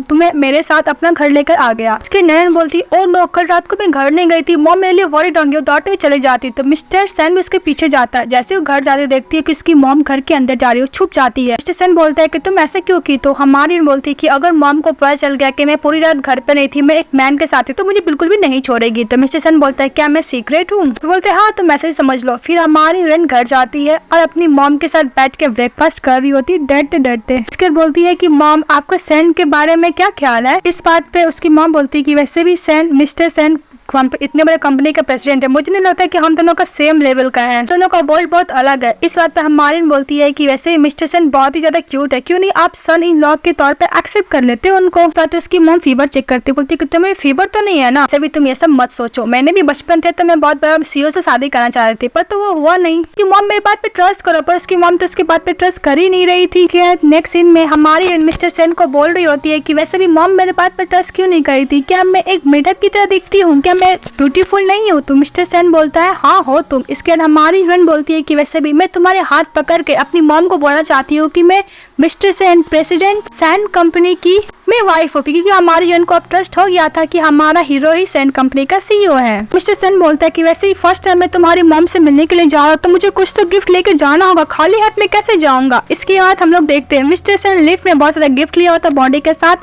तुम्हें मेरे साथ अपना घर लेकर आ गया। इसके नैनन बोलती ओ नो, कल रात को मैं घर नहीं गई थी, मॉम मेरे लिए वरीड होंगी, वो दौड़ते हुए चली जाती। तो मिस्टर सेन भी उसके पीछे जाता है। जैसे वो घर जाते देखती है कि इसकी मॉम घर के अंदर जा रही है, छुप जाती है। मिस्टर सेन बोलता है कि तुम ऐसे क्यों की? तो हमारी बोलती है कि अगर मॉम को पता चल गया कि मैं पूरी रात घर पे नहीं थी, मैं एक मैन के साथ थी, तो मुझे बिल्कुल भी नहीं छोड़ेगी। तो मिस्टर सेन बोलता है क्या मैं सीक्रेट हूँ? तो बोलते हैं हाँ, तुम ऐसे ही समझ लो। फिर हमारी हीरोइन घर जाती है और अपनी मॉम के साथ बैठ के ब्रेकफास्ट कर रही होती, डरते डरते। इसके बाद बोलती है कि मॉम आपको सेन के बारे में क्या ख्याल है? इस बात पे उसकी मॉम बोलती है कि वैसे भी सेन, मिस्टर सेन इतने बड़े कंपनी का प्रेसिडेंट है, मुझे नहीं लगता कि हम दोनों का सेम लेवल का है, दोनों का वर्ल्ड बहुत अलग है। इस बात पे हमारी बोलती है कि वैसे मिस्टर सेन बहुत ही ज्यादा क्यूट है, क्यों नहीं आप सन इन लॉ के तौर पे एक्सेप्ट कर लेते हो उनको। तो उसकी मॉम फीवर चेक करती, बोलती कि तुम्हें फीवर तो नहीं है ना? सभी तुम ये सब मत सोचो, मैंने भी बचपन थे तो मैं बहुत बड़ा सीईओ से शादी करना चाह रही थी, पर तो वो हुआ नहीं। कि मॉम मेरी बात पे ट्रस्ट करो, पर उसकी मॉम तो उसकी बात पे ट्रस्ट कर ही नहीं रही थी। नेक्स्ट सीन में हमारी मिस्टर सेन को बोल रही होती है कि वैसे भी मॉम मेरे बात पे ट्रस्ट क्यों नहीं करी थी? क्या मैं एक मेढक की तरह दिखती हूँ? क्या मैं ब्यूटीफुल नहीं हूँ? तो मिस्टर सेन बोलता है हाँ हो तुम। इसके बाद हमारी हीरोइन बोलती है कि वैसे भी मैं तुम्हारे हाथ पकड़ के अपनी मॉम को बोलना चाहती हूँ कि मैं mister Sen, president Sen company की मैं वाइफ हूँ, क्योंकि हमारी हीरोइन को अब ट्रस्ट हो गया था कि हमारा हीरो ही सेन कंपनी का सीईओ है। मिस्टर सेन बोलता है कि वैसे ही फर्स्ट टाइम मैं तुम्हारी मॉम से मिलने के लिए जा रहा हूँ, तो मुझे कुछ तो गिफ्ट लेके जाना होगा, खाली हाथ में कैसे जाऊंगा? इसके बाद हम लोग देखते हैं मिस्टर सेन लिफ्ट में बहुत सारा गिफ्ट लिया होता बॉडी के साथ,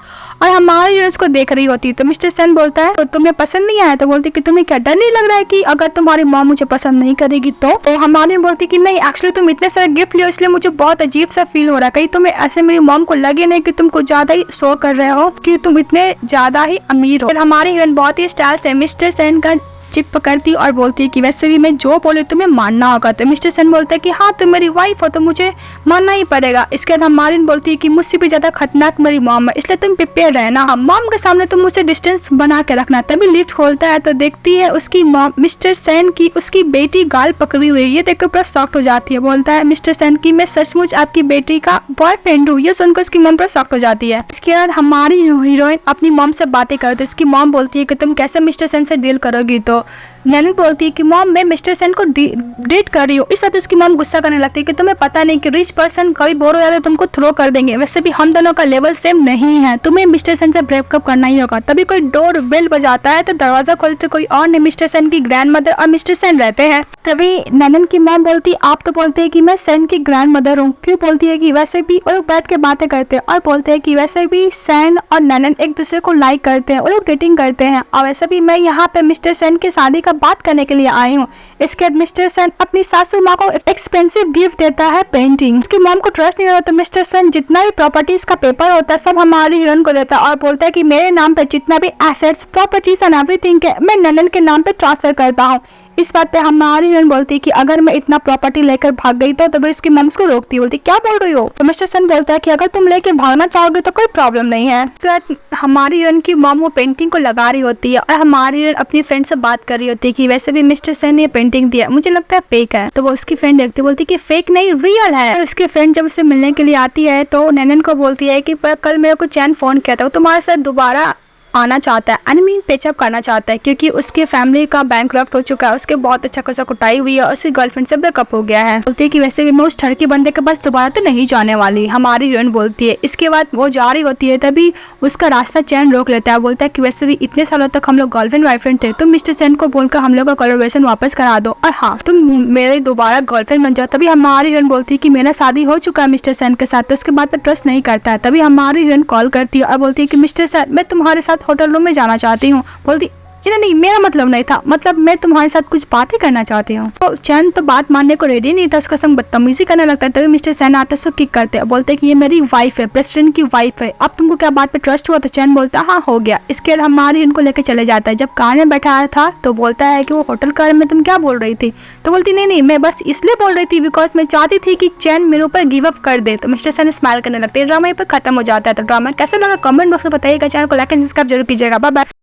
और हमारी हीरोइन को देख रही होती। तो मिस्टर सेन बोलता है तो तुम्हें पसंद नहीं आया? तो बोलती कि तुम्हें क्या डर नहीं लग रहा है कि अगर तुम्हारी मॉम मुझे पसंद नहीं करेगी? तो हमारी बोलती कि नहीं, एक्चुअली तुम इतने सारे गिफ्ट लियो इसलिए मुझे बहुत अजीब सा फील हो रहा है, कहीं तुम्हें ऐसे मेरी मॉम को लगे नहीं कि तुम कुछ ज्यादा ही शो कर रहे हो, कि तुम इतने ज्यादा ही अमीर हो। हमारी हीरोइन बहुत ही स्टाइल से मिस्टर सेन का चिक पकड़ती और बोलती है कि वैसे भी मैं जो बोले तुम्हें मानना होगा। तो मिस्टर सेन बोलता है कि हाँ तुम मेरी वाइफ हो तो मुझे मानना ही पड़ेगा। इसके बाद हमारी बोलती है कि मुझसे भी ज्यादा खतरनाक मेरी मॉम है, इसलिए तुम प्रिपेयर रहना, मॉम के सामने तुम मुझसे डिस्टेंस बना के रखना। तभी लिफ्ट खोलता है तो देखती है उसकी मॉम मिस्टर सेन की उसकी बेटी गाल पकड़ी हुई है। ये देखकर पूरा शॉक्ट हो जाती है, बोलता है मिस्टर सेन की मैं सचमुच आपकी बेटी का बॉयफ्रेंड हूँ। ये सुनकर उसकी मॉम पूरा शॉक्ट हो जाती है। इसके बाद हमारी हीरोइन अपनी मॉम से बातें करती है। इसकी मॉम बोलती है कि तुम कैसे मिस्टर सेन से डील करोगी? तो नैनन बोलती है कि मॉम मैं मिस्टर सेन को डेट कर रही हूँ। इस तरह उसकी मॉम गुस्सा करने लगती है कि तुम्हें पता नहीं कि रिच पर्सन कभी बोर हो जाते हैं तुमको थ्रो कर देंगे, वैसे भी हम दोनों का लेवल सेम नहीं है, तुम्हें मिस्टर सेन से ब्रेकअप करना ही होगा। तभी कोई डोर बेल बजाता है तो दरवाजा खोलते कोई और नहीं, मिस्टर सेन की ग्रैंड मदर और मिस्टर सेन रहते हैं। तभी नैनन की मॉम बोलती है आप तो बोलते हैं कि मैं सेन की ग्रैंड मदर हूँ, फिर बोलती है कि वैसे भी, और लोग बैठ के बातें करते हैं और बोलते हैं कि वैसे भी सेन और नैनन एक दूसरे को लाइक करते हैं और लोग डेटिंग करते हैं, और वैसे भी मैं यहाँ पे मिस्टर सेन की शादी का बात करने के लिए आई हूँ। इसके बाद मिस्टर सेन अपनी सासू माँ को एक्सपेंसिव गिफ्ट देता है, पेंटिंग। उसकी मॉम को ट्रस्ट नहीं होता तो मिस्टर सेन जितना भी प्रॉपर्टीज का पेपर होता है सब हमारी हीरोइन को देता है और बोलता है कि मेरे नाम पे जितना भी एसेट्स, प्रॉपर्टीज एंड एवरीथिंग है मैं नैनन के नाम पे ट्रांसफर करता हूँ। इस बात पे हमारी हीरोइन बोलती है कि अगर मैं इतना प्रॉपर्टी लेकर भाग गई तो तभी इसकी मम्स को रोकती है, बोलती क्या बोल रही हो? तो मिस्टर सेन बोलता है कि अगर तुम लेके भागना चाहोगे तो कोई प्रॉब्लम नहीं है। तो हमारी हीरोइन की मॉम वो पेंटिंग को लगा रही होती है और हमारी हीरोइन अपनी फ्रेंड से बात कर रही होती है कि वैसे भी मिस्टर सेन ने ये पेंटिंग दिया, मुझे लगता है फेक है। तो वो उसकी फ्रेंड देखती बोलती कि फेक नहीं रियल है। और उसकी फ्रेंड जब उसे मिलने के लिए आती है तो नैनन को बोलती है कि कल मेरे को चैन फोन किया था, वो तुम्हारे साथ दोबारा आना चाहता है, आई मीन पेचअप करना चाहता है, क्योंकि उसके फैमिली का बैंकरप्ट हो चुका है, उसके बहुत अच्छा खासा कुटाई हुई है और उसकी गर्लफ्रेंड से ब्रेकअप हो गया है। बोलती है कि वैसे भी मैं उस ठड़की बंदे के पास दोबारा तो नहीं जाने वाली, हमारी हीरोइन बोलती है। इसके बाद वो जा रही होती है तभी उसका रास्ता चैन रोक लेता है, बोलता है कि वैसे भी इतने सालों तक हम लोग गर्लफ्रेंड बॉयफ्रेंड थे, तुम मिस्टर सेन को बोलकर हम लोग का कोलैबोरेशन वापस करा दो और हाँ तुम मेरे दोबारा गर्लफ्रेंड बन जाओ। तभी हमारी हीरोइन बोलती है कि मेरा शादी हो चुका है मिस्टर सेन के साथ, तो उसके बाद ट्रस्ट नहीं करता है। तभी हमारी हीरोइन कॉल करती है और बोलती है कि मिस्टर सेन मैं तुम्हारे साथ होटल रूम में जाना चाहती हूँ। बोलती नहीं मेरा मतलब नहीं था, मतलब मैं तुम्हारे साथ कुछ बातें करना चाहती हूँ। तो चैन तो बात मानने को रेडी नहीं था, उसका संग बदतमीजी करने लगता है। तभी मिस्टर सेन आते उसको किक करते हैं, बोलते हैं कि ये मेरी वाइफ है, प्रेसिडेंट की वाइफ है, अब तुमको क्या बात पे ट्रस्ट हुआ? तो चैन बोलता है हाँ हो गया। इसके बाद हमारी इनको लेकर चले जाता है। जब कार में बैठा था तो बोलता है कि वो होटल कार में तुम क्या बोल रही थी? तो बोलती नहीं मैं बस इसलिए बोल रही थी बिकॉज मैं चाहती थी कि चैन मेरे ऊपर गिव अप कर दे। तो मिस्टर सेन स्माइल करने लगते हैं। ड्रामा यहाँ पर खत्म हो जाता है। तो ड्रामा कैसा लगा कमेंट बॉक्स में बताइएगा, चैनल को लाइक एंड सब्सक्राइब जरूर कीजिएगा। Bye bye.